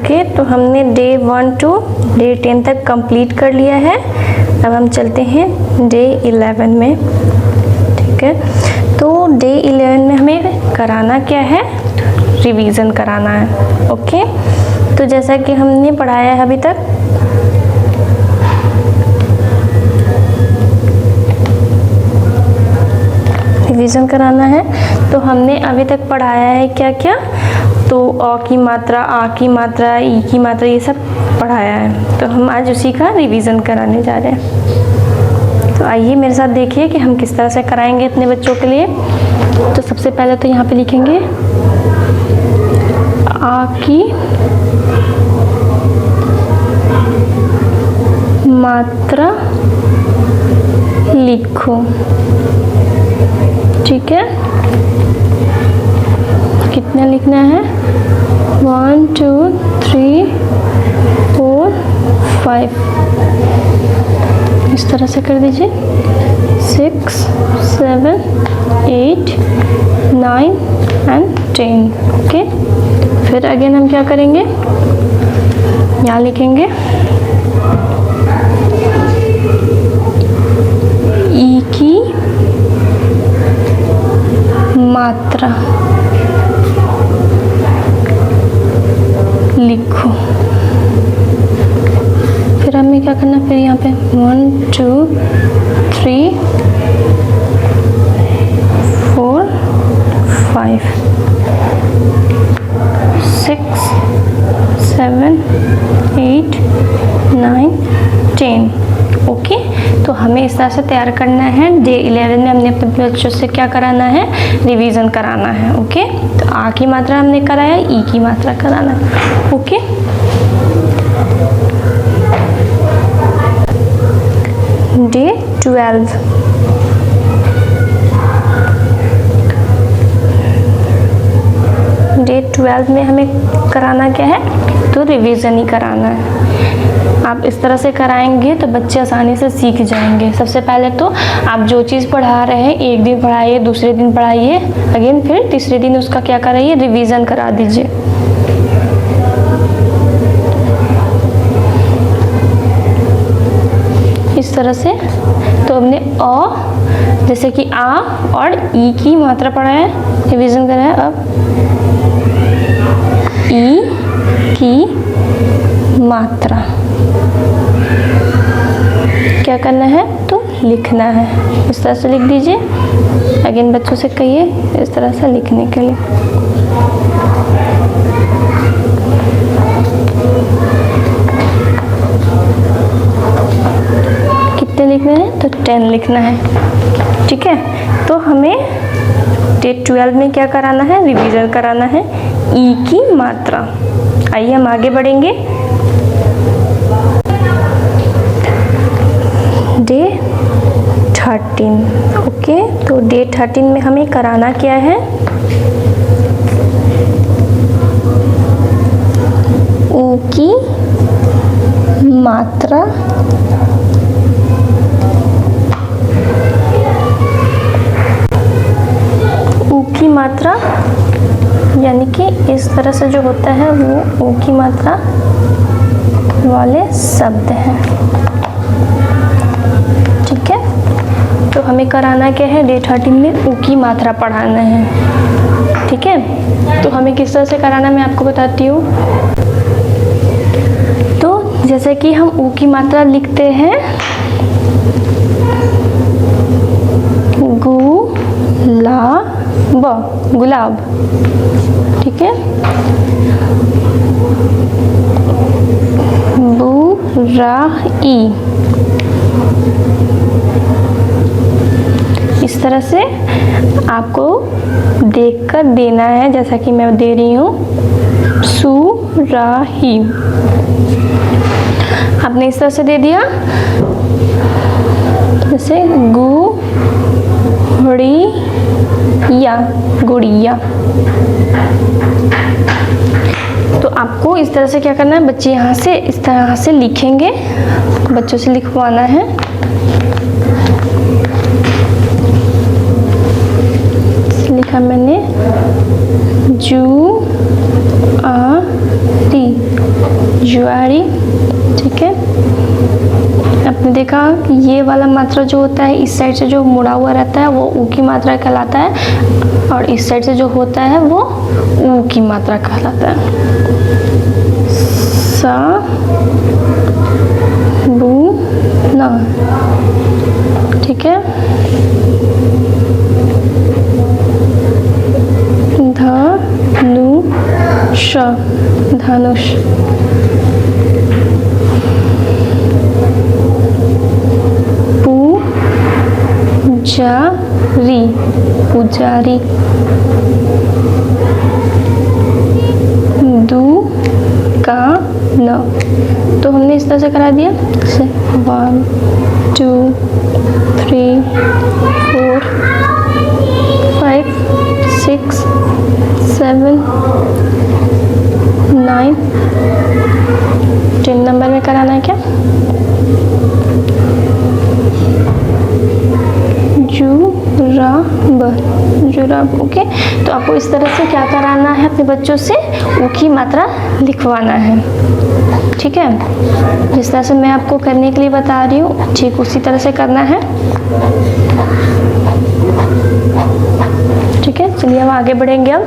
Okay, तो हमने day 1 to day 10 तक कंप्लीट कर लिया है। अब हम चलते हैं डे 11 में। ठीक है, तो डे 11 में हमें कराना क्या है, रिवीजन कराना है। ओके, तो जैसा कि हमने पढ़ाया है अभी तक, रिवीजन कराना है। तो हमने अभी तक पढ़ाया है क्या क्या, तो अ की मात्रा, आ की मात्रा, ई की मात्रा, ये सब पढ़ाया है। तो हम आज उसी का रिवीजन कराने जा रहे हैं। तो आइए मेरे साथ देखिए कि हम किस तरह से कराएंगे अपने बच्चों के लिए। तो सबसे पहले तो यहाँ पे लिखेंगे आ की मात्रा लिखो। ठीक है, कितना लिखना है, 1 2 3 4 5, इस तरह से कर दीजिए, 6 7 8 9 एंड 10। ओके, फिर अगेन हम क्या करेंगे, यहाँ लिखेंगे ई की मात्रा लिखो। फिर हमें क्या करना, फिर यहाँ पे 1 2 3 4 5 6 7 8 9 10। ओके, तो हमें इस तरह से तैयार करना है। डे 11 में हमने अपने बच्चों से क्या कराना है, रिवीजन कराना है। ओके, तो आ की मात्रा हमने कराया, ई की मात्रा कराना है। ओके, डे 12, डे 12 में हमें कराना क्या है, तो रिवीजन ही कराना है। आप इस तरह से कराएंगे तो बच्चे आसानी से सीख जाएंगे। सबसे पहले तो आप जो चीज़ पढ़ा रहे हैं, एक दिन पढ़ाइए, दूसरे दिन पढ़ाइए, अगेन फिर तीसरे दिन उसका क्या कराइए, रिवीजन करा दीजिए। इस तरह से तो हमने अ, जैसे कि आ और ई की मात्रा पढ़ा है, रिवीजन करा है। अब ई की मात्रा क्या करना है, तो लिखना है। इस तरह से लिख दीजिए। अगेन बच्चों से कहिए इस तरह से लिखने के लिए। कितने लिखना है, तो 10 लिखना है। ठीक है, तो हमें डे 12 में क्या कराना है, रिवीजन कराना है, ई की मात्रा। आइए हम आगे बढ़ेंगे। डे 13। ओके, तो डे 13 में हमें कराना क्या है, ऊ की मात्रा ऊ की मात्रा यानी कि इस तरह से जो होता है वो ऊ की मात्रा वाले शब्द हैं। ठीक है, तो हमें कराना क्या है, डे 13 में ऊ की मात्रा पढ़ाना है। ठीक है, तो हमें किस तरह से कराना मैं आपको बताती हूँ। तो जैसे कि हम ऊ की मात्रा लिखते हैं, गुलाब। ठीक है, बुराई, इस तरह से आपको देखकर देना है, जैसा कि मैं दे रही हूँ, सुराही। आपने इस तरह से दे दिया, जैसे गुड़िया। तो आपको इस तरह से क्या करना है, बच्चे यहाँ से इस तरह से लिखेंगे, बच्चों से लिखवाना है। लिखा मैंने जुआरी, ये वाला मात्रा जो होता है इस साइड से जो मुड़ा हुआ रहता है वो ऊ की मात्रा कहलाता है, और इस साइड से जो होता है वो ऊ की मात्रा कहलाता है। सा बू ना, ठीक है। धनुष, धनुष। पुजारी, पुजारी। दुकान, तो हमने इस तरह से करा दिया। 1 2 3 4 5 6 7 9 10 नंबर में कराना है क्या? जुराब, जुराब। ओके, तो आपको इस तरह से क्या कराना है, अपने बच्चों से ऊ की मात्रा लिखवाना है, ठीक है। जिस तरह से मैं आपको करने के लिए बता रही हूँ ठीक उसी तरह से करना है, ठीक है। चलिए हम आगे बढ़ेंगे। अब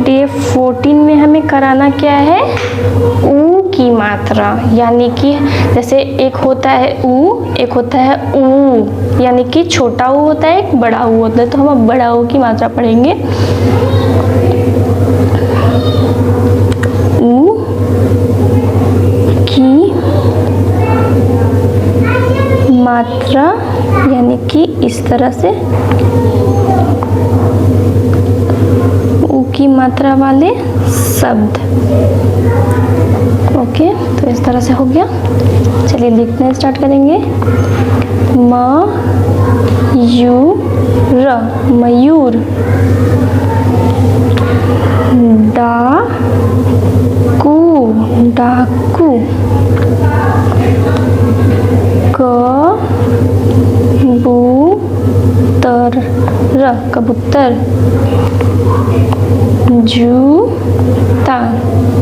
डे 14 में हमें कराना क्या है, ऊ की मात्रा, यानी कि जैसे एक होता है ऊ, एक होता है ऊ, यानी कि छोटा ऊ होता है, एक बड़ा ऊ होता है। तो हम अब बड़ा ऊ की मात्रा पढ़ेंगे। ऊ की मात्रा, यानी कि इस तरह से की मात्रा वाले शब्द। ओके, तो इस तरह से हो गया। चलिए लिखना स्टार्ट करेंगे। मयूर, मयूर। डाकू, डाकू। कबूतर, कबूतर। जूता,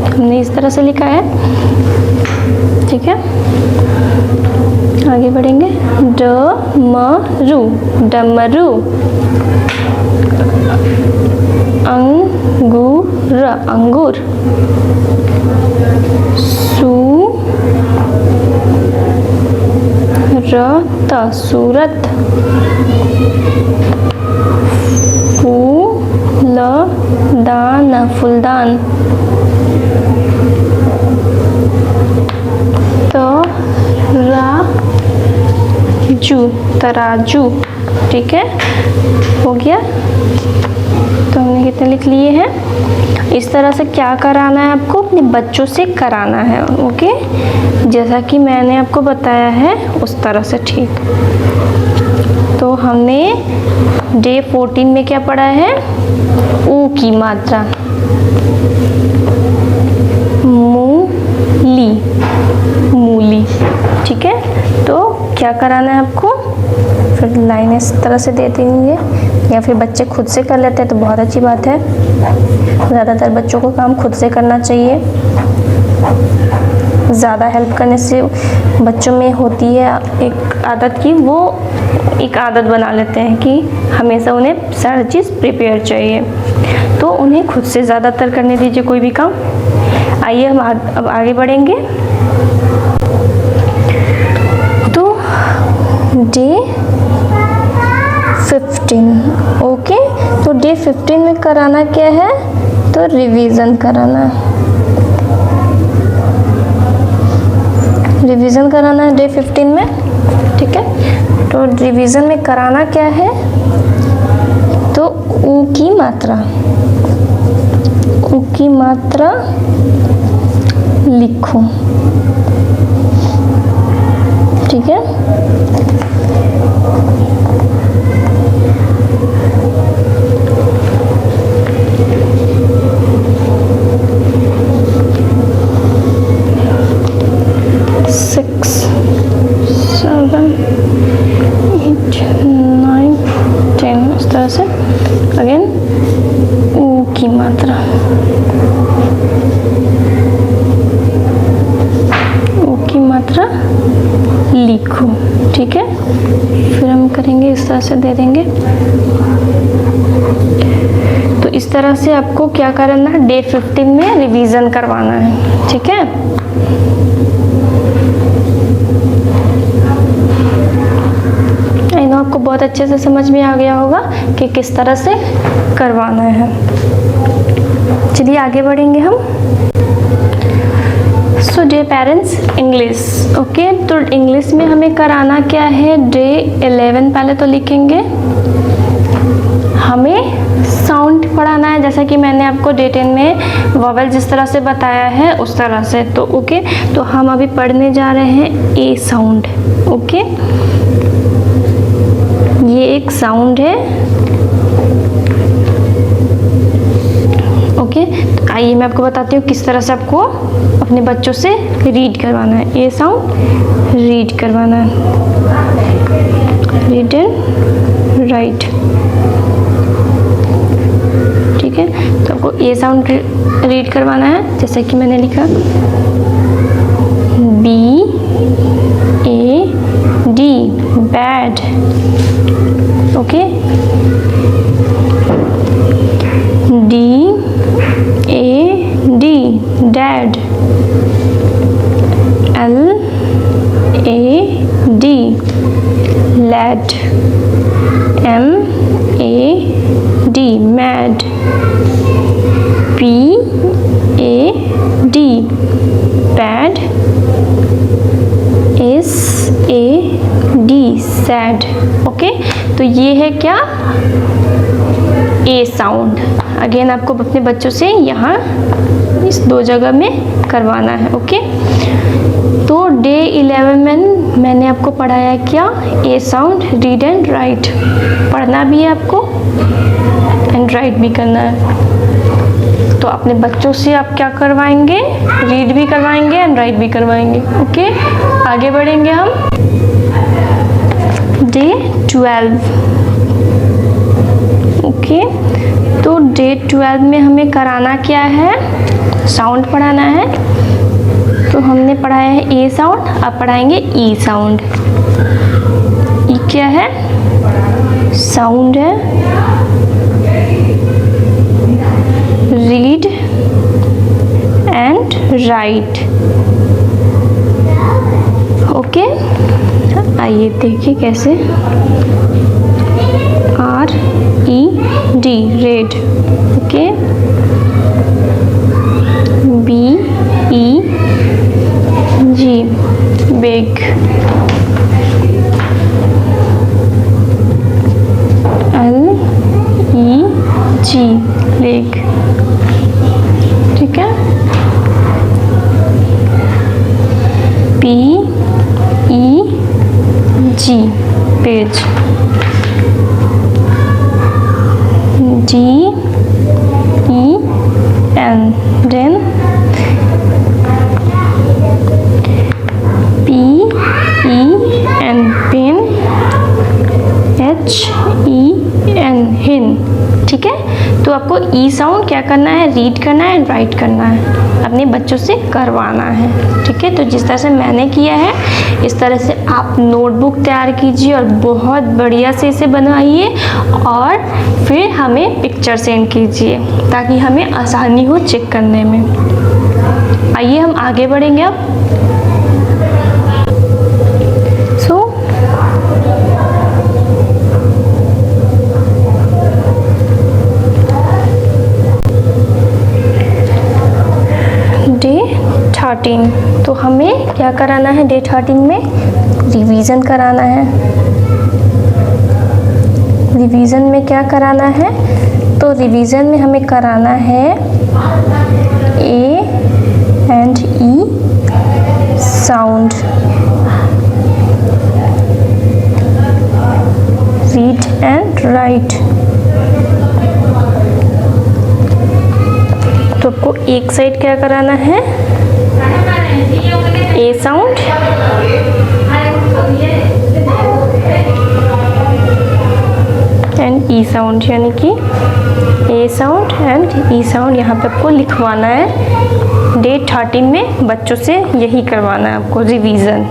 हमने इस तरह से लिखा है, ठीक है। आगे बढ़ेंगे। डमरू, डमरू। अंगूर, अंगूर। सूरत, सूरत। फूलदान, फूलदान। तराजू, तराजू, ठीक है। हो गया, तो हमने कितने लिख लिए हैं। इस तरह से क्या कराना है आपको, अपने बच्चों से कराना है। ओके, जैसा कि मैंने आपको बताया है उस तरह से, ठीक। तो हमने डे 14 में क्या पढ़ा है, ऊ की मात्रा। मूली, मूली, ठीक है। तो क्या कराना है आपको, फिर लाइन इस तरह से दे देंगे, या फिर बच्चे खुद से कर लेते हैं तो बहुत अच्छी बात है। ज़्यादातर बच्चों को काम खुद से करना चाहिए। ज़्यादा हेल्प करने से बच्चों में होती है एक आदत की, वो एक आदत बना लेते हैं कि हमेशा उन्हें सारी चीज़ प्रिपेयर चाहिए, तो उन्हें खुद से ज़्यादातर करने दीजिए कोई भी काम। आइए हम अब आगे बढ़ेंगे। तो डे 15, ओके। तो डे 15 में कराना क्या है, तो रिवीजन कराना है, रिवीजन कराना है डे 15 में, ठीक है। तो रिवीजन में कराना क्या है, तो ऊ की मात्रा, ऊ की मात्रा लिखो, ठीक है। की मात्रा, ओ की मात्रा लिखो। ठीक है, फिर हम करेंगे इस तरह से दे देंगे। तो इस तरह से आपको क्या करना है, डे 15 में रिवीजन करवाना है। ठीक है, आई नो आपको बहुत अच्छे से समझ में आ गया होगा कि किस तरह से करवाना है। चलिए आगे बढ़ेंगे हम। So dear parents, English. Okay, तो इंग्लिश में हमें कराना क्या है, डे 11 पहले तो लिखेंगे। हमें साउंड पढ़ाना है, जैसा कि मैंने आपको डे 10 में वॉवेल जिस तरह से बताया है उस तरह से। तो ओके, तो हम अभी पढ़ने जा रहे हैं ए साउंड। ओके, ये एक साउंड है। ओके, तो आइए मैं आपको बताती हूँ किस तरह से आपको अपने बच्चों से रीड करवाना है। ए साउंड रीड करवाना है, रीड एंड राइट। ठीक है, तो आपको ए साउंड रीड करवाना है, जैसे कि मैंने लिखा B A D, bad. Okay, D A D, dad. L A D, lad। M A D, mad। P A D, bad। S A D, sad। Okay, तो ये है क्या, ए साउंड। अगेन आपको अपने बच्चों से यहाँ इस दो जगह में करवाना है। ओके, तो डे 11 में मैंने आपको पढ़ाया क्या, ए साउंड, रीड एंड राइट। पढ़ना भी है आपको एंड राइट भी करना है। तो अपने बच्चों से आप क्या करवाएंगे, रीड भी करवाएंगे एंड राइट भी करवाएंगे। ओके, आगे बढ़ेंगे हम। डे 12। ओके, तो डे 12 में हमें कराना क्या है, साउंड पढ़ाना है। तो हमने पढ़ाया है ए साउंड, अब पढ़ाएंगे ई साउंड। ई क्या है, साउंड है। Read and right. ओके, आइए देखिए कैसे। R E D, red. Okay, B E G, big। L E G, leg। ठीक है, P E G, page. D E N, den। P E N, pen। H E N, hin। ठीक है, तो आपको ई sound क्या करना है, रीड करना है, राइट करना है, अपने बच्चों से करवाना है। ठीक है, तो जिस तरह से मैंने किया है इस तरह से आप नोटबुक तैयार कीजिए और बहुत बढ़िया से इसे बनवाइए और फिर हमें पिक्चर सेंड कीजिए ताकि हमें आसानी हो चेक करने में। आइए हम आगे बढ़ेंगे अब। डे 13, तो हमें क्या कराना है, डे 13 में रिवीजन कराना है। रिवीजन में क्या कराना है, तो रिवीजन में हमें कराना है A and E sound, read and write. तो आपको एक साइड क्या कराना है, A sound and E E sound, यानी कि A sound and E sound यहाँ पे आपको लिखवाना है। डे 13 में बच्चों से यही करवाना है आपको रिवीजन।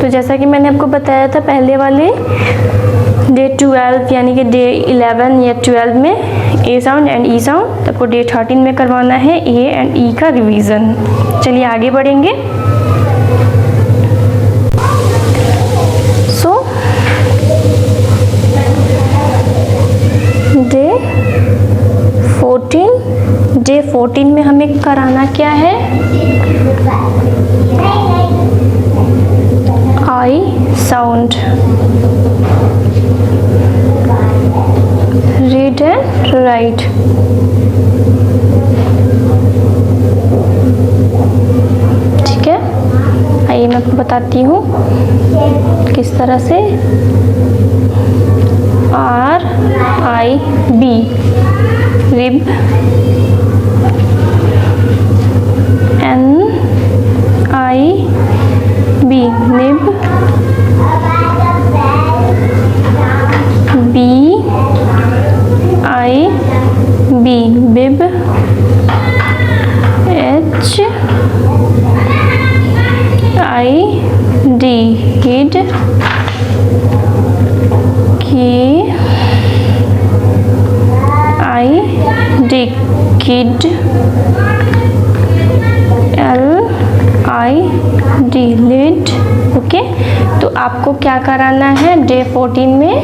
तो जैसा कि मैंने आपको बताया था पहले वाले डे 12 यानी कि डे 11 या 12 में ए साउंड एंड ई साउंड, आपको डे 13 में करवाना है ए एंड ई का रिवीजन। चलिए आगे बढ़ेंगे। सो डे 14 में हमें कराना क्या है? आई साउंड, रीड एंड राइट। ठीक है, आइए मैं आपको बताती हूँ किस तरह से। RIB rib, NIB nib, BIB bib, HID hid, KID kid, LID lid. Okay, तो आपको क्या कराना है डे 14 में?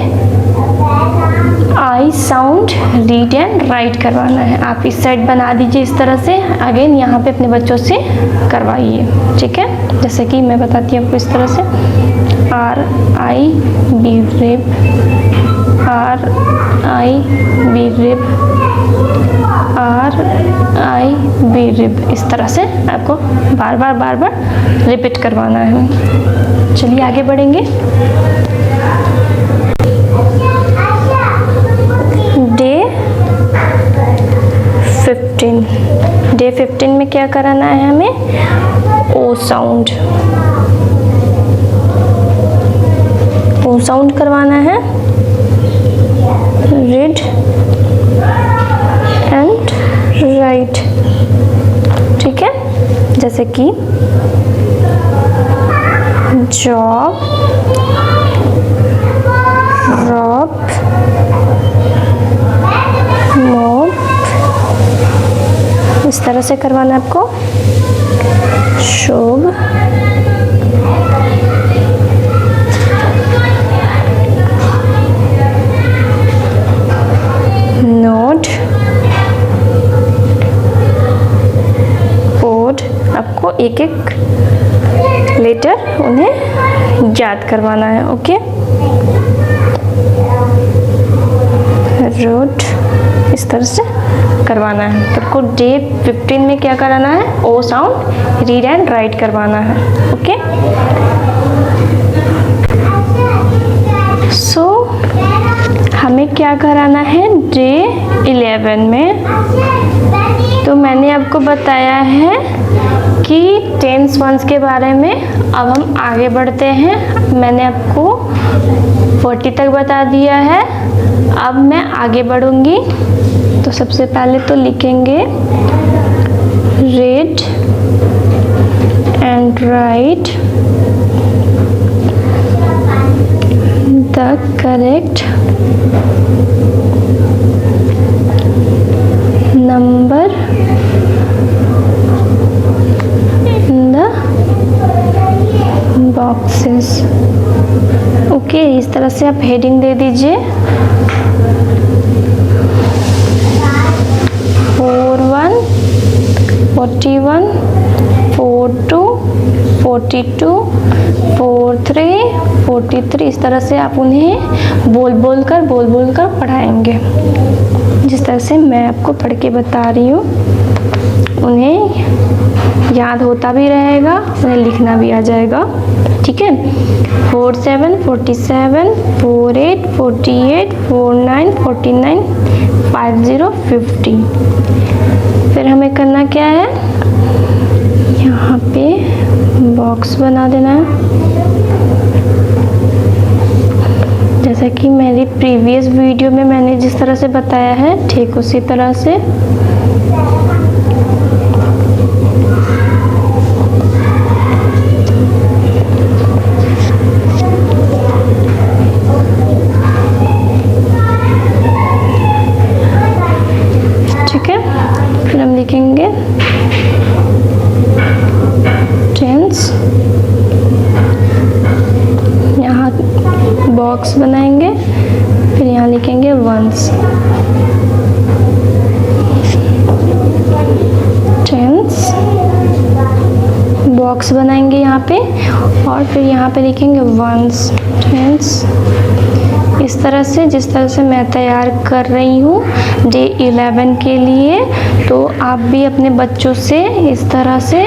I sound, read and write करवाना है। आप इस साइड बना दीजिए इस तरह से, अगेन यहाँ पे अपने बच्चों से करवाइए। ठीक है, जैसे कि मैं बताती हूँ आपको इस तरह से। RIB rib, RIB rib, RIB rib, इस तरह से आपको बार बार रिपीट करवाना है। चलिए आगे बढ़ेंगे। डे 15 में क्या कराना है हमें? ओ साउंड, ओ साउंड करवाना है। Read and right. ठीक है, जैसे कि जॉब, रॉब, मॉब, इस तरह से करवाना है आपको। शुभ, नोट, कोड, आपको एक एक लेटर उन्हें याद करवाना है। ओके, रोड, इस तरह से करवाना है। तो आपको डे 15 में क्या कराना है? ओ साउंड, रीड एंड राइट करवाना है। ओके, सो हमें क्या कराना है डे 11 में? तो मैंने आपको बताया है कि टेंस वंस के बारे में। अब हम आगे बढ़ते हैं। मैंने आपको 40 तक बता दिया है, अब मैं आगे बढ़ूंगी। तो सबसे पहले तो लिखेंगे read and right the correct number in the boxes. Okay, इस तरह से आप हेडिंग दे दीजिए। 41, 41, 42, 42, 43, 43, इस तरह से आप उन्हें बोल बोल कर पढ़ाएंगे। जिस तरह से मैं आपको पढ़ के बता रही हूँ, उन्हें याद होता भी रहेगा, उन्हें लिखना भी आ जाएगा। ठीक है, 47, 47, 48, 48, 49, 49, 50, 50। फिर हमें करना क्या है? यहाँ पे बॉक्स बना देना है। जैसा कि मेरी प्रीवियस वीडियो में मैंने जिस तरह से बताया है ठीक उसी तरह से ठीक है। फिर हम लिखेंगे टेंस, यहाँ बॉक्स बनाएंगे, फिर यहाँ लिखेंगे वंस, टेंस बॉक्स बनाएंगे यहाँ पे, और फिर यहाँ पे लिखेंगे वंस, टेंस। इस तरह से जिस तरह से मैं तैयार कर रही हूँ डे 11 के लिए, तो आप भी अपने बच्चों से इस तरह से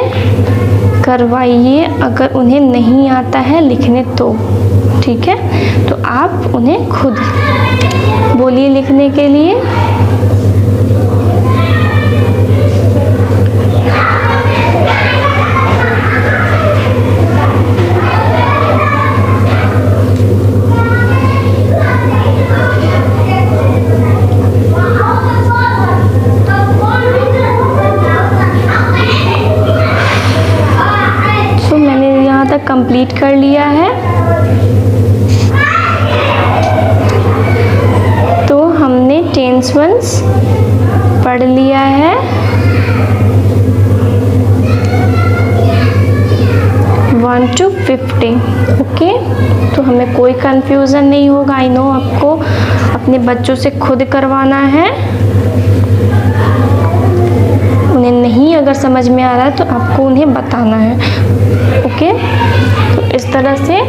करवाइए अगर उन्हें नहीं आता है लिखने तो, ठीक है। तो आप उन्हें खुद बोलिए लिखने के लिए। तो मैंने यहाँ तक कंप्लीट कर लिया है। तो हमने टेंस वंस पढ़ लिया है। 1 to 50, ओके। तो हमें कोई कंफ्यूजन नहीं होगा। आई नो आपको अपने बच्चों से खुद करवाना है, उन्हें नहीं अगर समझ में आ रहा है तो आपको उन्हें बताना है, ओके। तो इस तरह से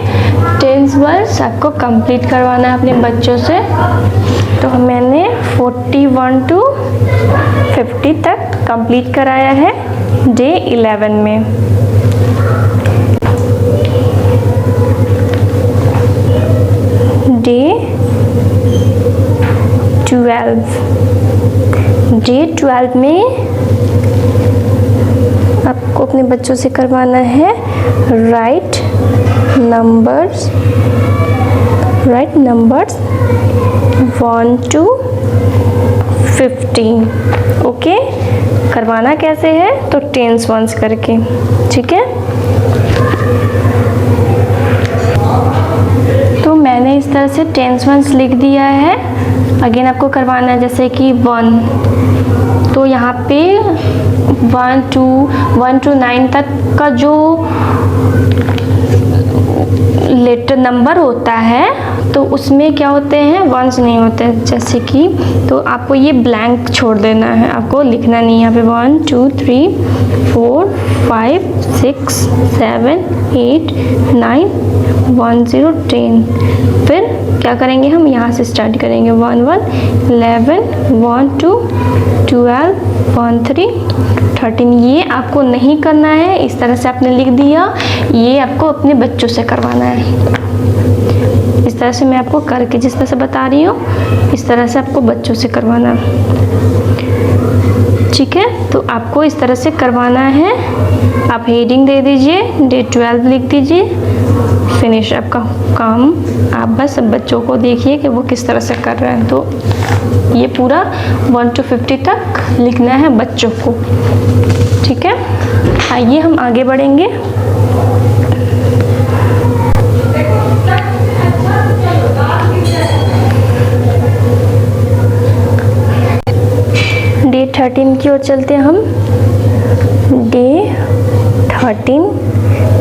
टेंस वर्ड्स आपको कंप्लीट करवाना है अपने बच्चों से। तो मैंने 41 to 50 तक कंप्लीट कराया है डे 11 में। डे 12 में आपको अपने बच्चों से करवाना है राइट नंबर्स 1 to 15, ओके। करवाना कैसे है तो टेंस वंस करके, ठीक है। तो मैंने इस तरह से टेंस वंस लिख दिया है। अगेन आपको करवाना है जैसे कि 1, तो यहाँ पे 1 to 9 तक का जो लेटर नंबर होता है तो उसमें क्या होते हैं, वंस नहीं होते। जैसे कि तो आपको ये ब्लैंक छोड़ देना है, आपको लिखना नहीं है यहाँ पे 1 2 3 4 5 6 7 8 9 1 0 10। फिर क्या करेंगे हम, यहाँ से स्टार्ट करेंगे 1 1 11 1 2 12 1 3 13। ये आपको नहीं करना है, इस तरह से आपने लिख दिया, ये आपको अपने बच्चों से करवाना है। इस तरह से मैं आपको करके जिस तरह से बता रही हूँ इस तरह से आपको बच्चों से करवाना है, ठीक है। तो आपको इस तरह से करवाना है। आप हेडिंग दे दीजिए, डे 12 लिख दीजिए, फिनिश आपका काम। आप बस बच्चों को देखिए कि वो किस तरह से कर रहे हैं। तो ये पूरा 1 to 50 तक लिखना है बच्चों को, ठीक है। आइए हम आगे बढ़ेंगे। डे 13 की ओर चलते हैं हम। डे 13,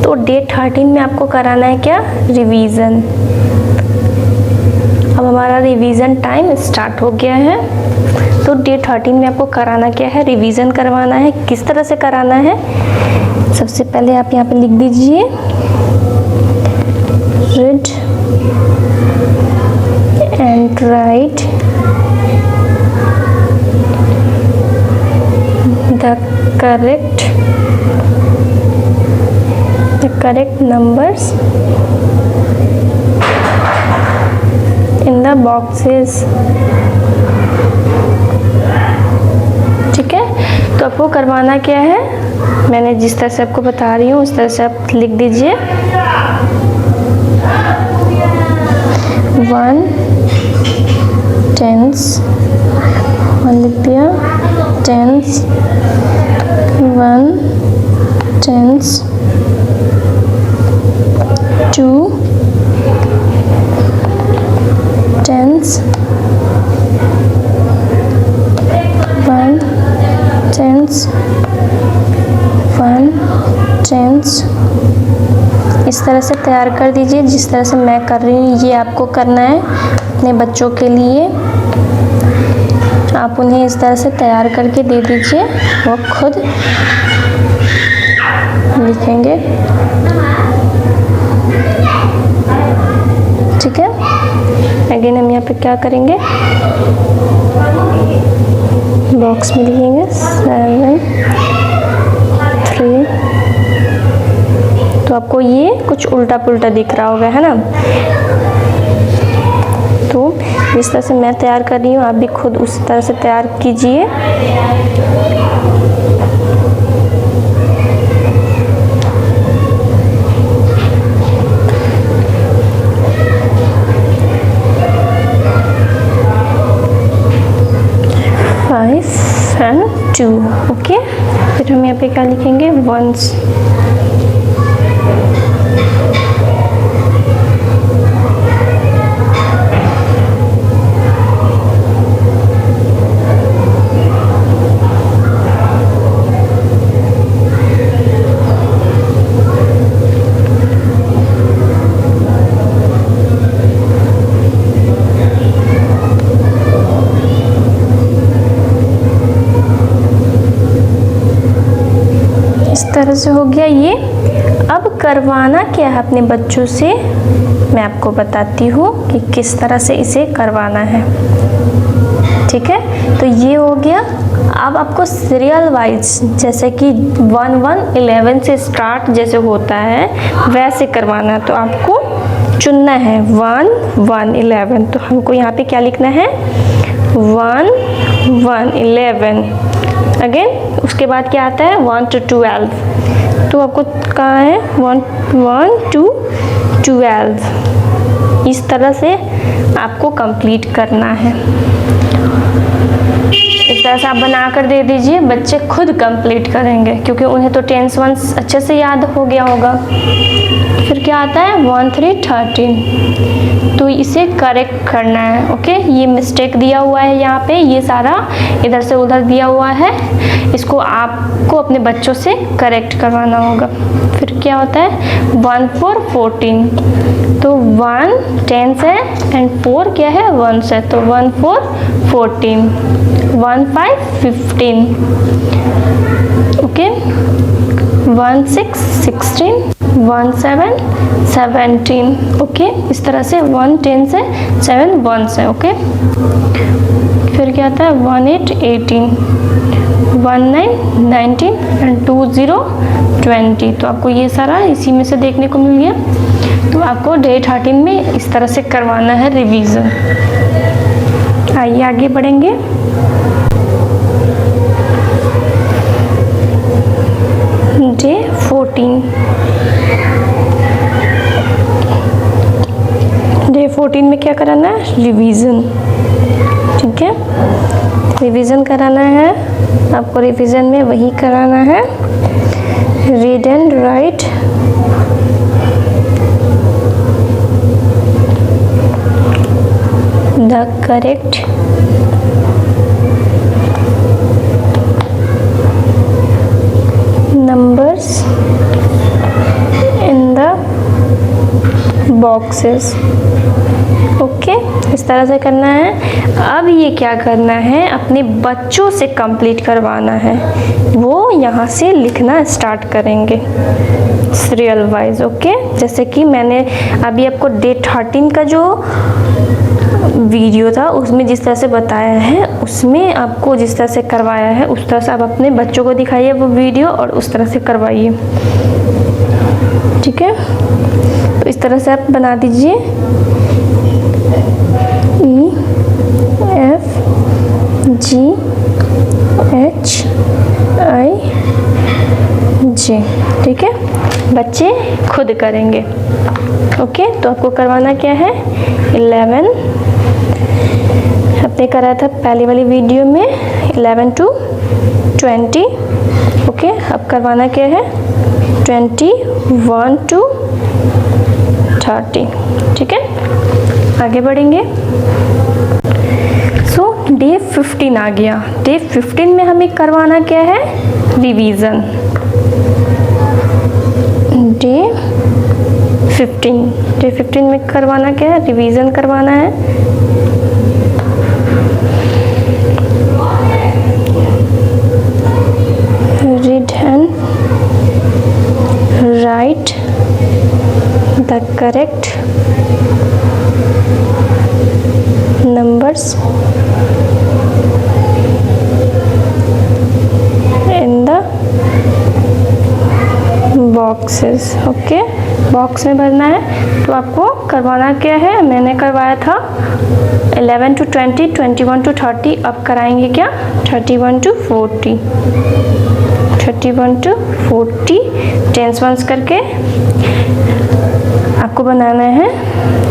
तो डे 13 में आपको कराना है क्या, रिवीजन। अब हमारा रिवीजन टाइम स्टार्ट हो गया है। तो डे 13 में आपको कराना क्या है, रिवीजन करवाना है। किस तरह से कराना है, सबसे पहले आप यहाँ पे लिख दीजिए read and right the correct numbers in the boxes, ठीक है। तो आपको करवाना क्या है, मैंने जिस तरह से आपको बता रही हूँ उस तरह से आप लिख दीजिए 1 tens, 1 लिख दिया, tens, 1 tens, 2 tens, 1 tens, 1 tens। इस तरह से तैयार कर दीजिए जिस तरह से मैं कर रही हूँ। ये आपको करना है अपने बच्चों के लिए। आप उन्हें इस तरह से तैयार करके दे दीजिए, वो खुद लिखेंगे। ठीक है, अगेन हम यहाँ पे क्या करेंगे, बॉक्स में लिखेंगे 7 3। तो आपको ये कुछ उल्टा पुल्टा दिख रहा होगा, है ना। तो जिस तरह से मैं तैयार कर रही हूँ आप भी खुद उस तरह से तैयार कीजिए। and 2। ओके, फिर हम यहाँ पे क्या लिखेंगे, वंस। इस तरह से हो गया ये। अब करवाना क्या है अपने बच्चों से, मैं आपको बताती हूँ कि किस तरह से इसे करवाना है। ठीक है, तो ये हो गया। अब आपको सीरियल वाइज, जैसे कि 1-1-11 से स्टार्ट जैसे होता है वैसे करवाना। तो आपको चुनना है 1-1-11। तो हमको यहाँ पे क्या लिखना है, 1-1-11। अगेन उसके बाद क्या आता है 1-12। तो आपको कहाँ है 1-1-2-12। इस तरह से आपको कंप्लीट करना है। इस तरह से आप बना कर दे दीजिए, बच्चे खुद कंप्लीट करेंगे क्योंकि उन्हें तो टेंस वंस अच्छे से याद हो गया होगा। फिर क्या आता है 1-3-13। तो इसे करेक्ट करना है। ओके, ये मिस्टेक दिया हुआ है यहाँ पे, ये सारा इधर से उधर दिया हुआ है, इसको आपको अपने बच्चों से करेक्ट करवाना होगा। फिर क्या होता है 1-4-14। तो 1 10 है एंड 4 क्या है 1 है, तो 1-4-14। 1-5-15। ओके, 1-6-16। 1-7-17। ओके, इस तरह से 1 10 से 7 1 से। ओके, फिर क्या आता है 1-8-18। 1-9-19 एंड 2-0-20। तो आपको ये सारा इसी में से देखने को मिल गया। तो आपको डे 13 में इस तरह से करवाना है रिवीजन। आइए आगे बढ़ेंगे। डे 14। डे 14 में क्या कराना है, रिवीजन। ठीक है, रिवीजन कराना है आपको। रिवीजन में वही कराना है, read and right the correct numbers in the boxes। Okay, इस तरह से करना है। अब ये क्या करना है, अपने बच्चों से कंप्लीट करवाना है। वो यहाँ से लिखना स्टार्ट करेंगे सीरियल वाइज। ओके, जैसे कि मैंने अभी आपको डे 13 का जो वीडियो था उसमें जिस तरह से बताया है, उसमें आपको जिस तरह से करवाया है उस तरह से आप अपने बच्चों को दिखाइए वो वीडियो और उस तरह से करवाइए। ठीक है, तो इस तरह से आप बना दीजिए GHIJ, ठीक है, बच्चे खुद करेंगे। ओके, तो आपको करवाना क्या है, 11 आपने कराया था पहली वाली वीडियो में 11 to 20। ओके, अब करवाना क्या है 21 to 30, ठीक है। आगे बढ़ेंगे। सो डे 15 आ गया। डे 15 में हमें करवाना क्या है, रिवीजन। डे 15 में करवाना क्या है, रिवीजन करवाना है। Read and right the correct numbers in the boxes। Okay, box में भरना है। तो आपको करवाना क्या है, मैंने करवाया था 11 to 20, 21 to 30, अब कराएंगे क्या 31 to 40, 31 to 40 टेंस वंस करके आपको बनाना है,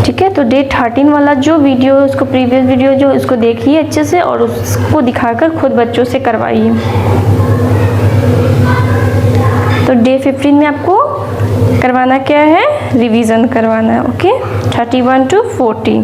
ठीक है। तो डे 13 वाला जो वीडियो, उसको प्रीवियस वीडियो जो, उसको देखिए अच्छे से और उसको दिखाकर खुद बच्चों से करवाइए। तो डे 15 में आपको करवाना क्या है, रिवीजन करवाना है। Okay, 31 to 40।